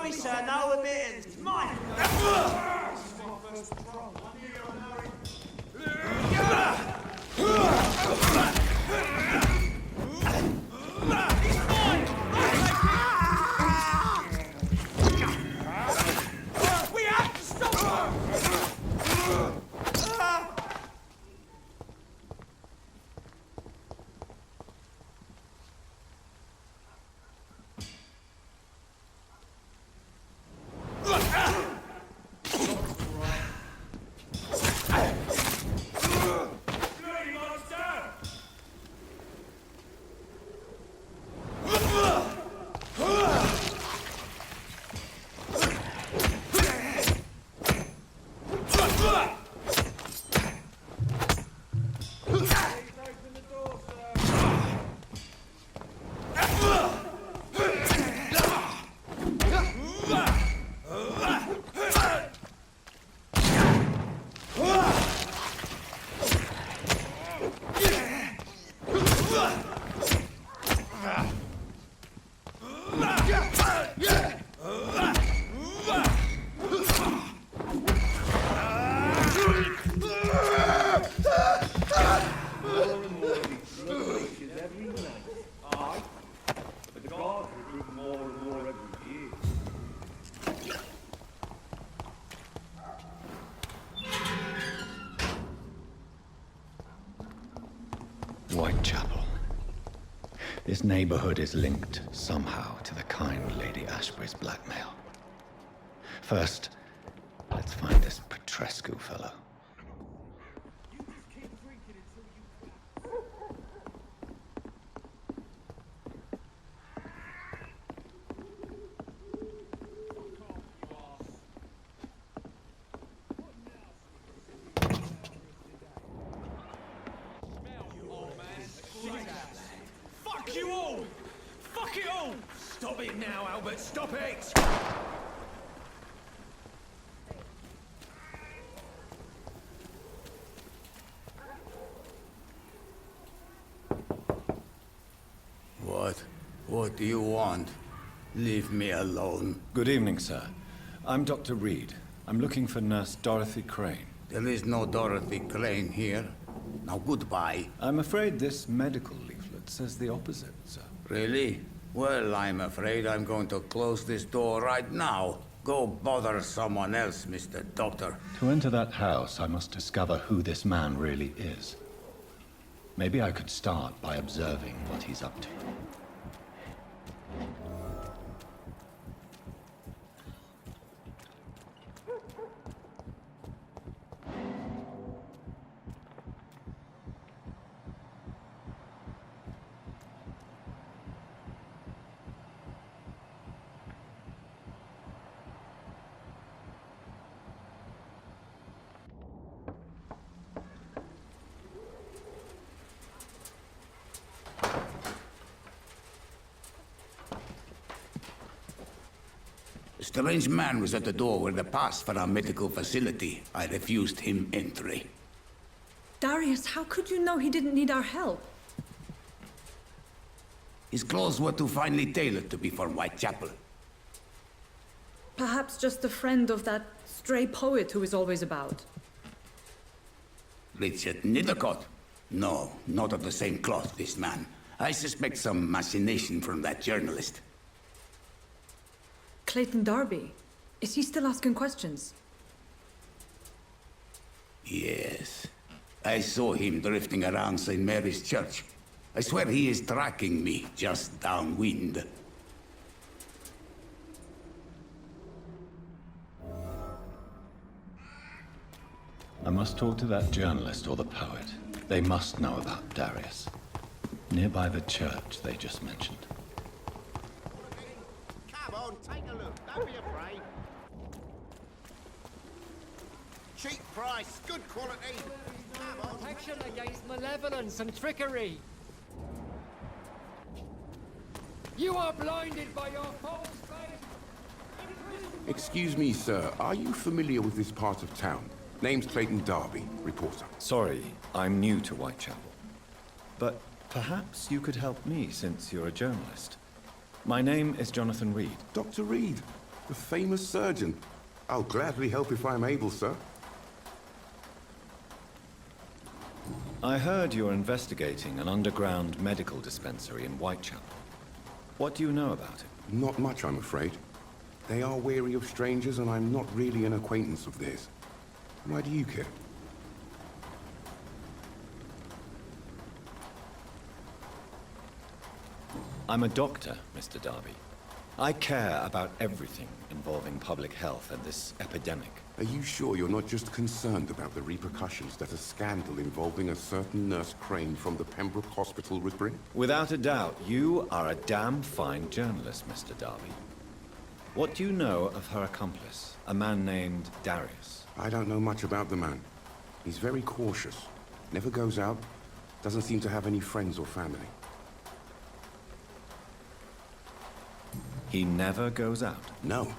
Sorry, sir, no admittance. Mine! We have to stop her! Whitechapel. This neighborhood is linked somehow to the kind Lady Ashbury's blackmail. First, let's find this Petrescu fellow. Fuck you all! Fuck it all! Stop it now, Albert, stop it! What do you want? Leave me alone. Good evening, sir. I'm Dr. Reed. I'm looking for Nurse Dorothy Crane. There is no Dorothy Crane here. Now goodbye. I'm afraid this medical leaflet says the opposite, sir. Really? Well, I'm afraid I'm going to close this door right now. Go bother someone else, Mr. Doctor. To enter that house, I must discover who this man really is. Maybe I could start by observing what he's up to. A strange man was at the door with a pass for our medical facility. I refused him entry. Darius, how could you know he didn't need our help? His clothes were too finely tailored to be for Whitechapel. Perhaps just a friend of that stray poet who is always about. Richard Nethercott? No, not of the same cloth, this man. I suspect some machination from that journalist. Clayton Darby. Is he still asking questions? Yes. I saw him drifting around St. Mary's Church. I swear he is tracking me just downwind. I must talk to that journalist or the poet. They must know about Darius. Nearby the church they just mentioned. Come on, take a look. Don't be afraid. Cheap price, good quality. Come on. Protection against malevolence and trickery. You are blinded by your false faith. Excuse me, sir. Are you familiar with this part of town? Name's Clayton Darby, reporter. Sorry, I'm new to Whitechapel. But perhaps you could help me since you're a journalist. My name is Jonathan Reed. Dr. Reed. The famous surgeon. I'll gladly help if I'm able, sir. I heard you're investigating an underground medical dispensary in Whitechapel. What do you know about it? Not much, I'm afraid. They are wary of strangers, and I'm not really an acquaintance of theirs. Why do you care? I'm a doctor, Mr. Darby. I care about everything involving public health and this epidemic. Are you sure you're not just concerned about the repercussions that a scandal involving a certain Nurse Crane from the Pembroke Hospital would bring? Without a doubt, you are a damn fine journalist, Mr. Darby. What do you know of her accomplice, a man named Darius? I don't know much about the man. He's very cautious. Never goes out. Doesn't seem to have any friends or family. He never goes out? No.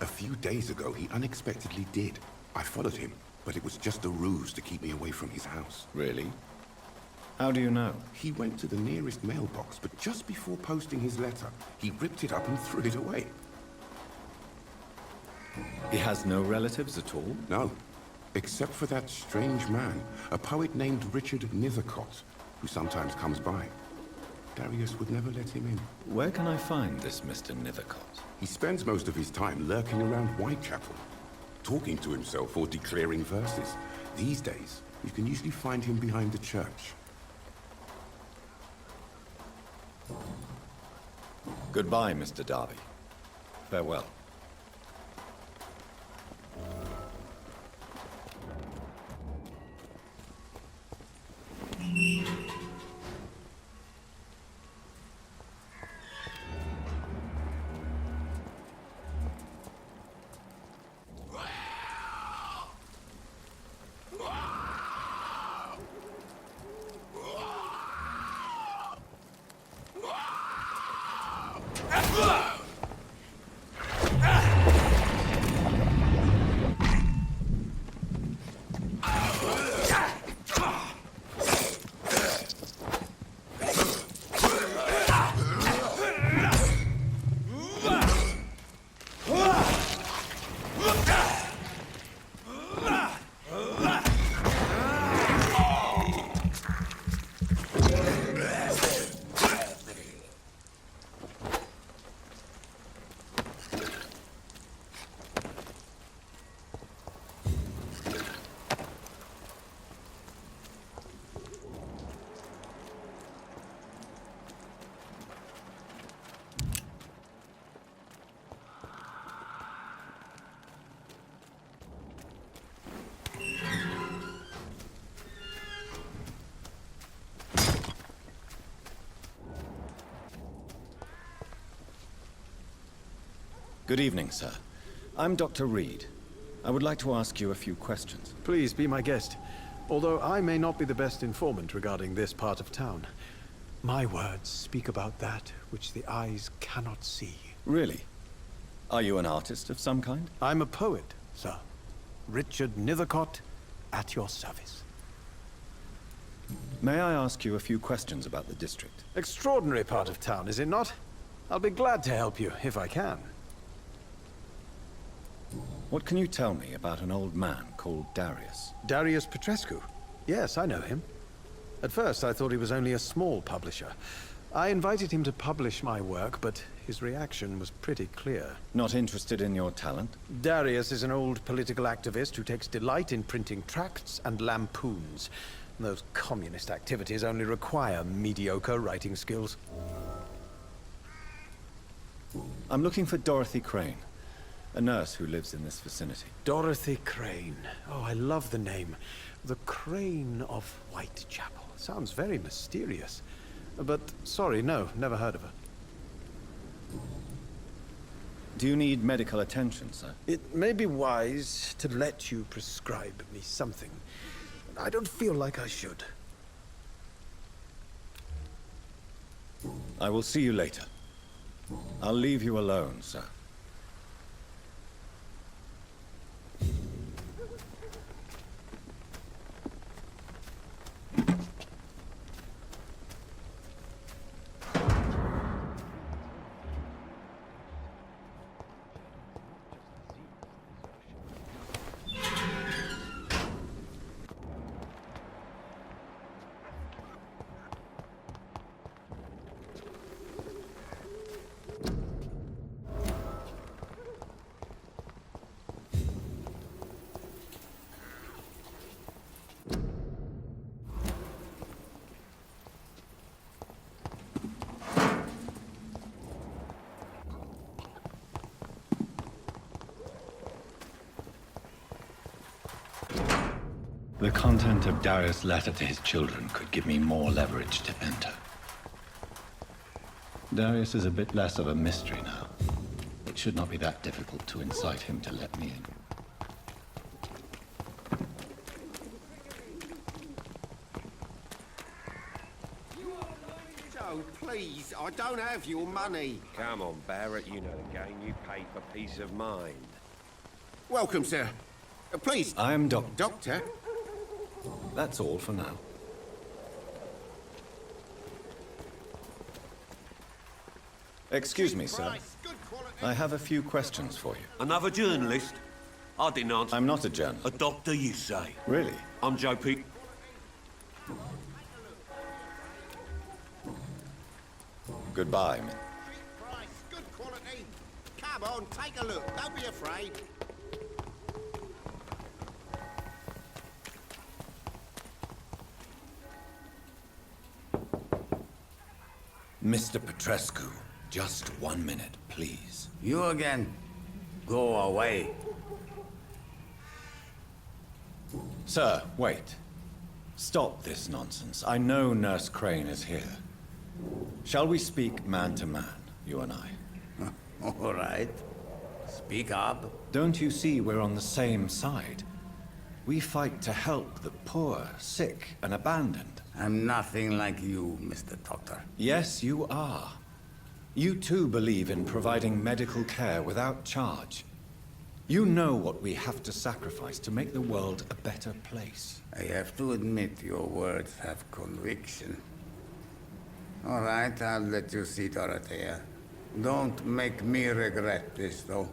A few days ago, he unexpectedly did. I followed him, but it was just a ruse to keep me away from his house. Really? How do you know? He went to the nearest mailbox, but just before posting his letter, he ripped it up and threw it away. He has no relatives at all? No. Except for that strange man, a poet named Richard Nithercott, who sometimes comes by. Darius would never let him in. Where can I find this Mr. Nithercott? He spends most of his time lurking around Whitechapel, talking to himself or declaring verses. These days, you can usually find him behind the church. Goodbye, Mr. Darby. Farewell. Good evening, sir. I'm Dr. Reed. I would like to ask you a few questions. Please be my guest. Although I may not be the best informant regarding this part of town, my words speak about that which the eyes cannot see. Really? Are you an artist of some kind? I'm a poet, sir. Richard Nithercott, at your service. May I ask you a few questions about the district? Extraordinary part of town, is it not? I'll be glad to help you, if I can. What can you tell me about an old man called Darius? Darius Petrescu? Yes, I know him. At first, I thought he was only a small publisher. I invited him to publish my work, but his reaction was pretty clear. Not interested in your talent? Darius is an old political activist who takes delight in printing tracts and lampoons. Those communist activities only require mediocre writing skills. I'm looking for Dorothy Crane, a nurse who lives in this vicinity. Dorothy Crane. Oh, I love the name. The Crane of Whitechapel. Sounds very mysterious. But, sorry, no, never heard of her. Do you need medical attention, sir? It may be wise to let you prescribe me something. I don't feel like I should. I will see you later. I'll leave you alone, sir. The content of Darius' letter to his children could give me more leverage to enter. Darius is a bit less of a mystery now. It should not be that difficult to incite him to let me in. Joe, please, I don't have your money. Come on, Barrett, you know the game. You pay for peace of mind. Welcome, sir. Please. I am Doctor? That's all for now. Excuse me, sir. Price, good quality. I have a few questions for you. Another journalist? I didn't answer. I'm not a journalist. A doctor, you say? Really? I'm Joe P. Goodbye. Cheap price, good quality. Come on, take a look. Don't be afraid. Mr. Petrescu, just 1 minute, please. You again? Go away. Sir, wait. Stop this nonsense. I know Nurse Crane is here. Shall we speak man to man, you and I? All right. Speak up. Don't you see we're on the same side? We fight to help the poor, sick, and abandoned. I'm nothing like you, Mr. Doctor. Yes, you are. You too believe in providing medical care without charge. You know what we have to sacrifice to make the world a better place. I have to admit your words have conviction. All right, I'll let you see Dorothea. Don't make me regret this, though.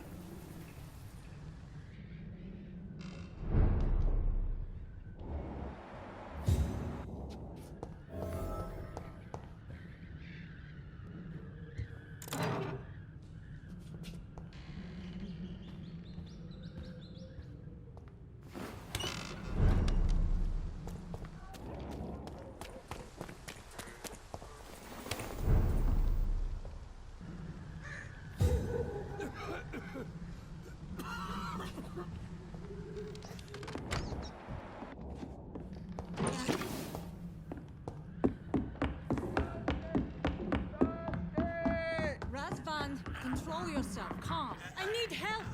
Razvan, control yourself. Calm. I need help.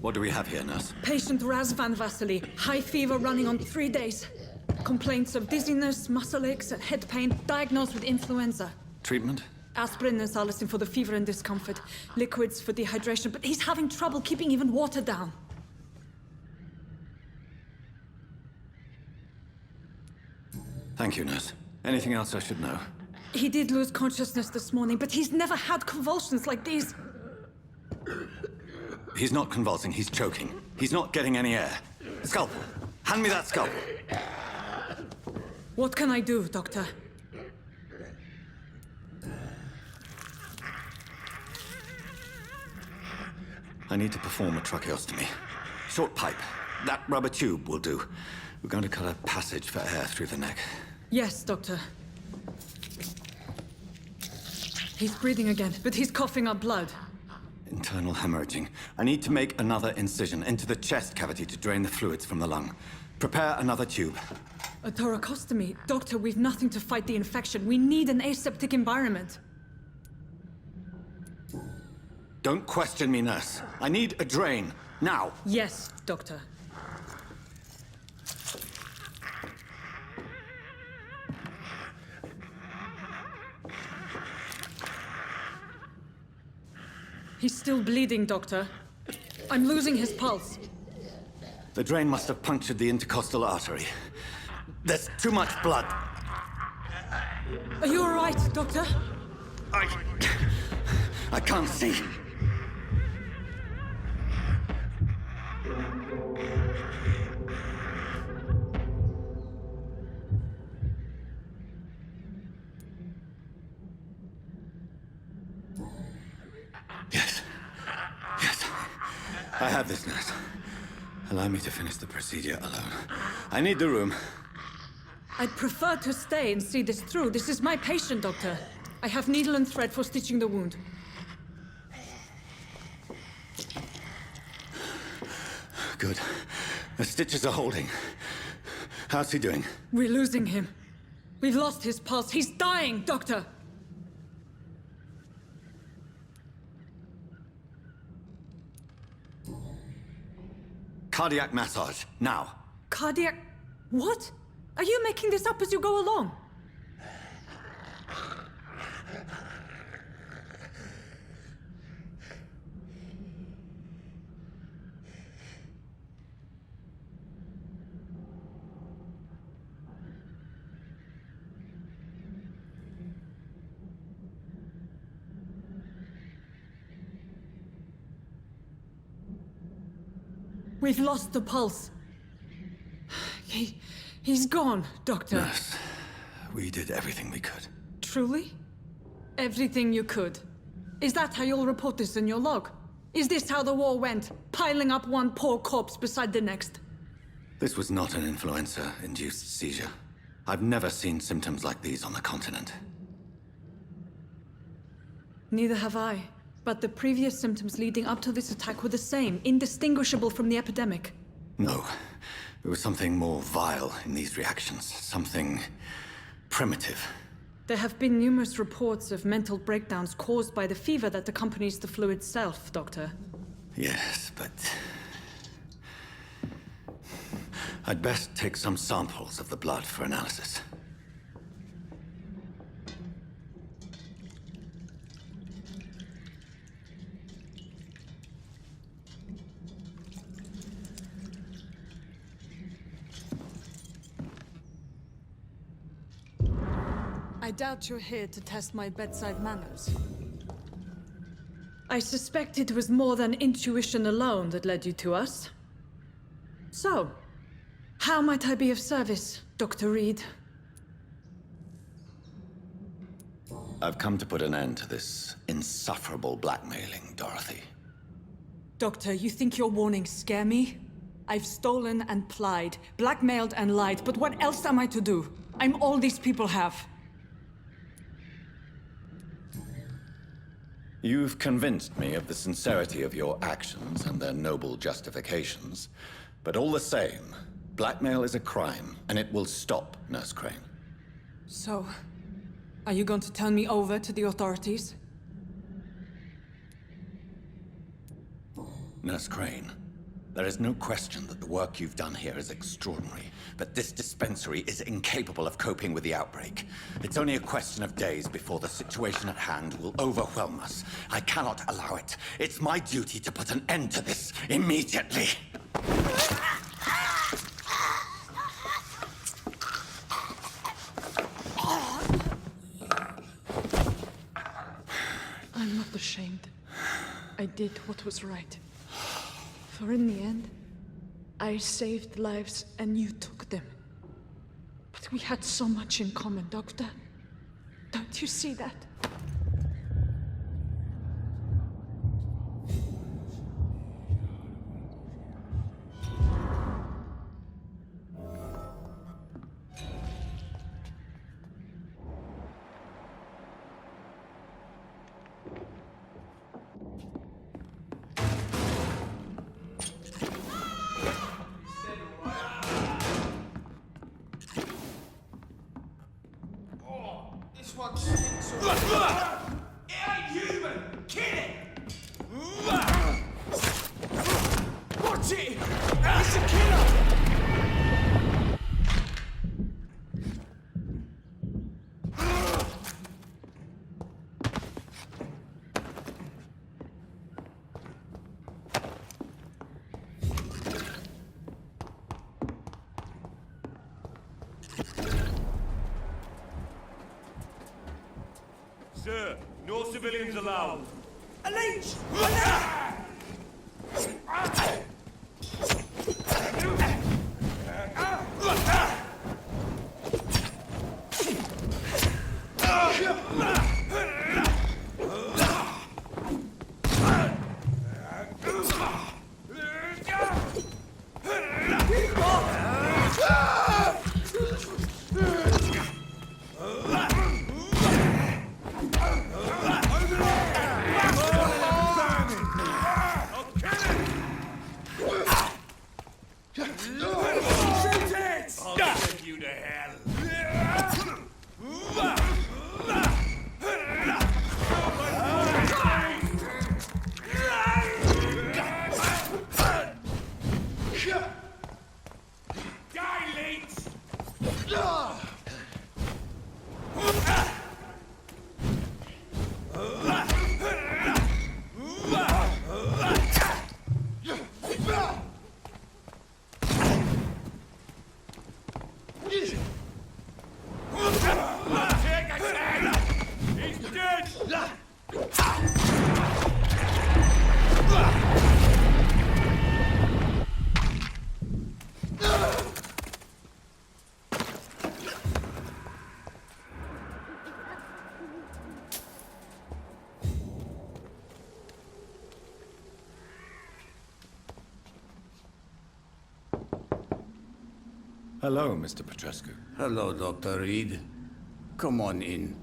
What do we have here, nurse? Patient Razvan Vasily. High fever running on 3 days. Complaints of dizziness, muscle aches, and head pain. Diagnosed with influenza. Treatment? Aspirin and salicin for the fever and discomfort. Liquids for dehydration, but he's having trouble keeping even water down. Thank you, nurse. Anything else I should know? He did lose consciousness this morning, but he's never had convulsions like these. He's not convulsing, he's choking. He's not getting any air. Scalpel! Hand me that scalpel! What can I do, Doctor? I need to perform a tracheostomy. Short pipe. That rubber tube will do. We're going to cut a passage for air through the neck. Yes, Doctor. He's breathing again, but he's coughing up blood. Internal hemorrhaging. I need to make another incision into the chest cavity to drain the fluids from the lung. Prepare another tube. A thoracostomy? Doctor, we've nothing to fight the infection. We need an aseptic environment. Don't question me, nurse. I need a drain. Now. Yes, Doctor. He's still bleeding, Doctor. I'm losing his pulse. The drain must have punctured the intercostal artery. There's too much blood. Are you all right, Doctor? I can't see. Yes. Yes. I have this, nurse. Allow me to finish the procedure alone. I need the room. I'd prefer to stay and see this through. This is my patient, Doctor. I have needle and thread for stitching the wound. Good. The stitches are holding. How's he doing? We're losing him. We've lost his pulse. He's dying, Doctor! Cardiac massage, now. Cardiac... What? Are you making this up as you go along? We've lost the pulse. He's gone, Doctor. Nurse, we did everything we could. Truly? Everything you could. Is that how you'll report this in your log? Is this how the war went? Piling up one poor corpse beside the next? This was not an influenza-induced seizure. I've never seen symptoms like these on the continent. Neither have I. But the previous symptoms leading up to this attack were the same, indistinguishable from the epidemic. No. There was something more vile in these reactions. Something primitive. There have been numerous reports of mental breakdowns caused by the fever that accompanies the flu itself, Doctor. Yes, but... I'd best take some samples of the blood for analysis. I doubt you're here to test my bedside manners. I suspect it was more than intuition alone that led you to us. So, how might I be of service, Dr. Reed? I've come to put an end to this insufferable blackmailing, Dorothy. Doctor, you think your warnings scare me? I've stolen and plied, blackmailed and lied, but what else am I to do? I'm all these people have. You've convinced me of the sincerity of your actions and their noble justifications. But all the same, blackmail is a crime, and it will stop, Nurse Crane. So, are you going to turn me over to the authorities? Nurse Crane, there is no question that the work you've done here is extraordinary, but this dispensary is incapable of coping with the outbreak. It's only a question of days before the situation at hand will overwhelm us. I cannot allow it. It's my duty to put an end to this immediately. I'm not ashamed. I did what was right. For in the end, I saved lives and you took them. But we had so much in common, Doctor. Don't you see that? Sir, no civilians allowed. A leech! Hello, Mr. Petrescu. Hello, Dr. Reed. Come on in.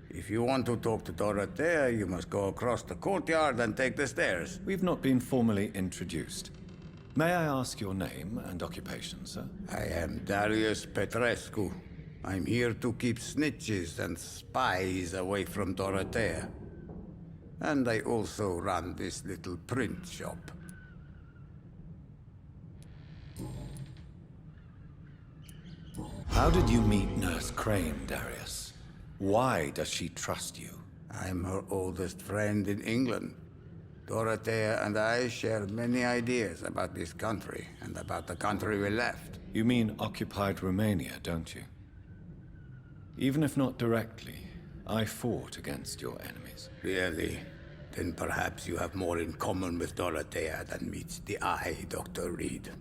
If you want to talk to Dorothea, you must go across the courtyard and take the stairs. We've not been formally introduced. May I ask your name and occupation, sir? I am Darius Petrescu. I'm here to keep snitches and spies away from Dorothea. And I also run this little print shop. How did you meet Nurse Crane, Darius? Why does she trust you? I'm her oldest friend in England. Dorothea and I share many ideas about this country and about the country we left. You mean occupied Romania, don't you? Even if not directly, I fought against your enemies. Really? Then perhaps you have more in common with Dorothea than meets the eye, Dr. Reed.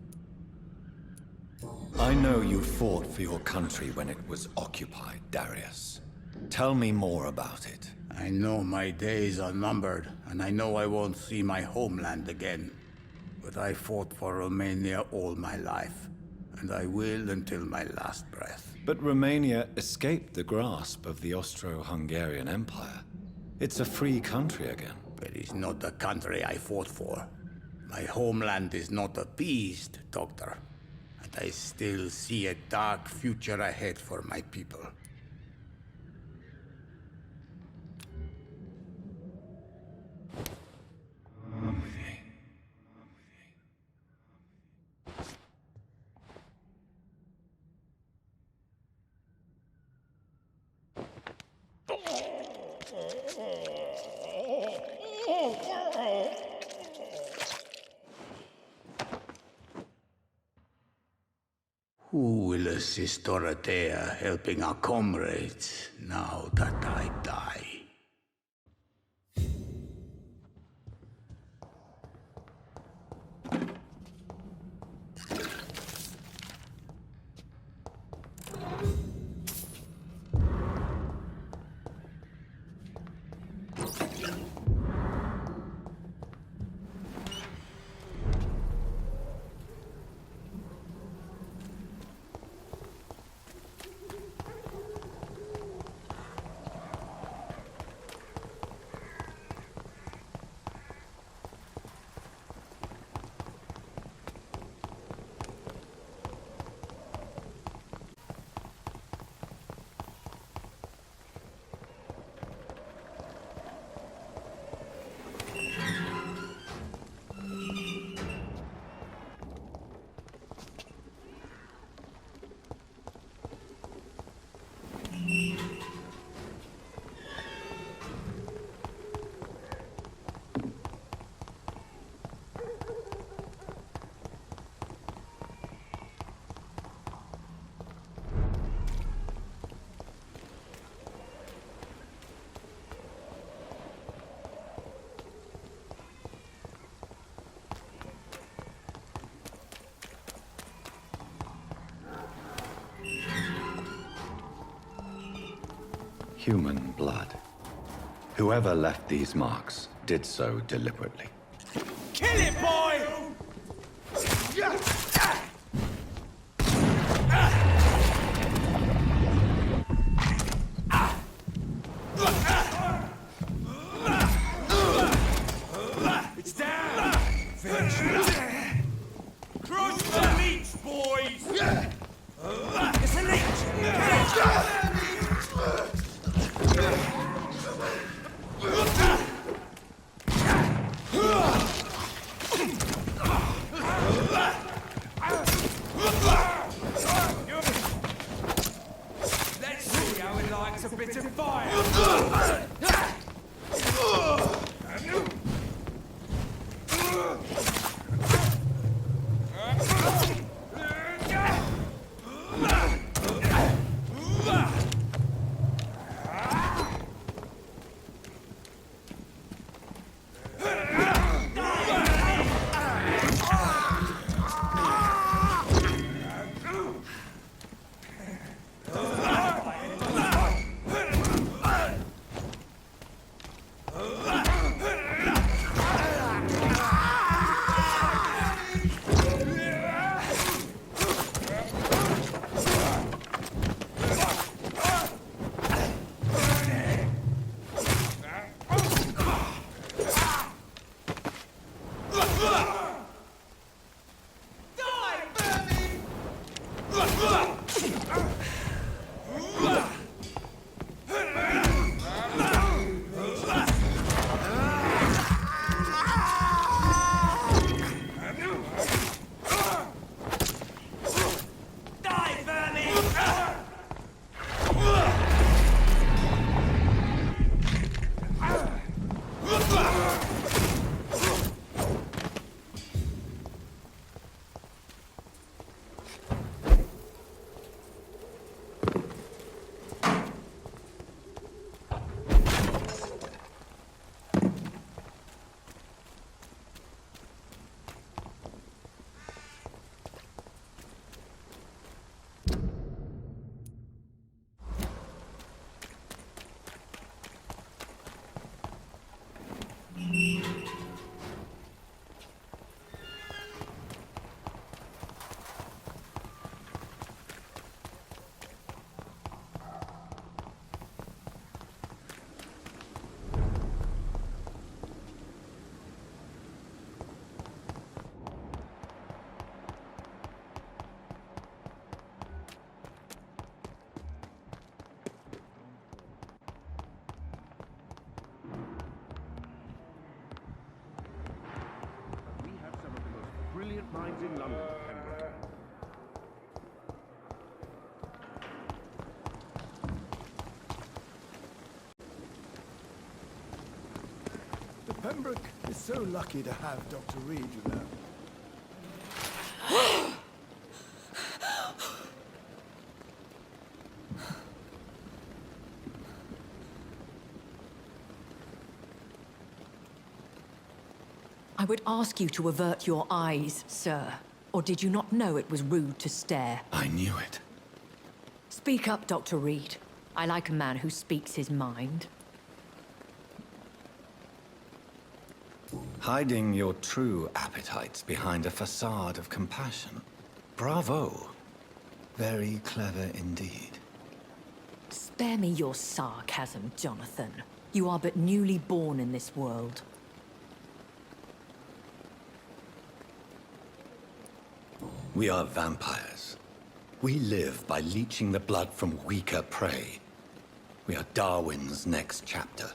I know you fought for your country when it was occupied, Darius. Tell me more about it. I know my days are numbered, and I know I won't see my homeland again. But I fought for Romania all my life, and I will until my last breath. But Romania escaped the grasp of the Austro-Hungarian Empire. It's a free country again. But it's not the country I fought for. My homeland is not appeased, Doctor. And I still see a dark future ahead for my people. Who will assist Dorothea helping our comrades now that I die? Human blood. Whoever left these marks did so deliberately. Kill it, boy! It's down! Finish it! Crush the leech, boys! It's a leech! Let's see how it likes a bit of fire! signs in London, Pembroke. The Pembroke is so lucky to have Dr. Reed, you know. I would ask you to avert your eyes, sir. Or did you not know it was rude to stare? I knew it. Speak up, Dr. Reed. I like a man who speaks his mind. Hiding your true appetites behind a facade of compassion. Bravo. Very clever indeed. Spare me your sarcasm, Jonathan. You are but newly born in this world. We are vampires. We live by leeching the blood from weaker prey. We are Darwin's next chapter.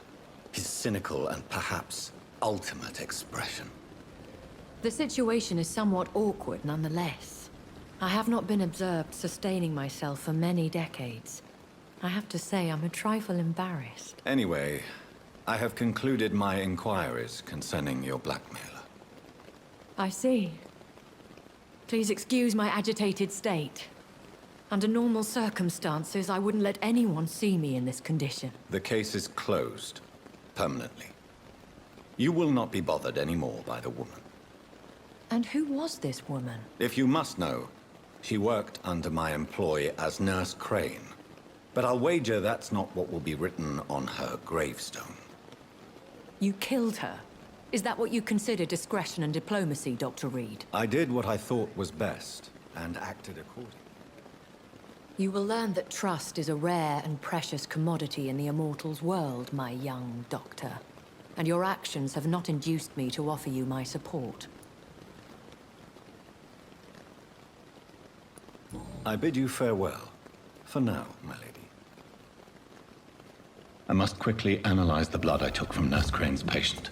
His cynical and perhaps ultimate expression. The situation is somewhat awkward nonetheless. I have not been observed sustaining myself for many decades. I have to say I'm a trifle embarrassed. Anyway, I have concluded my inquiries concerning your blackmailer. I see. Please excuse my agitated state. Under normal circumstances, I wouldn't let anyone see me in this condition. The case is closed. Permanently. You will not be bothered anymore by the woman. And who was this woman? If you must know, she worked under my employ as Nurse Crane. But I'll wager that's not what will be written on her gravestone. You killed her? Is that what you consider discretion and diplomacy, Dr. Reed? I did what I thought was best, and acted accordingly. You will learn that trust is a rare and precious commodity in the Immortals' world, my young doctor. And your actions have not induced me to offer you my support. I bid you farewell. For now, my lady. I must quickly analyze the blood I took from Nurse Crane's patient.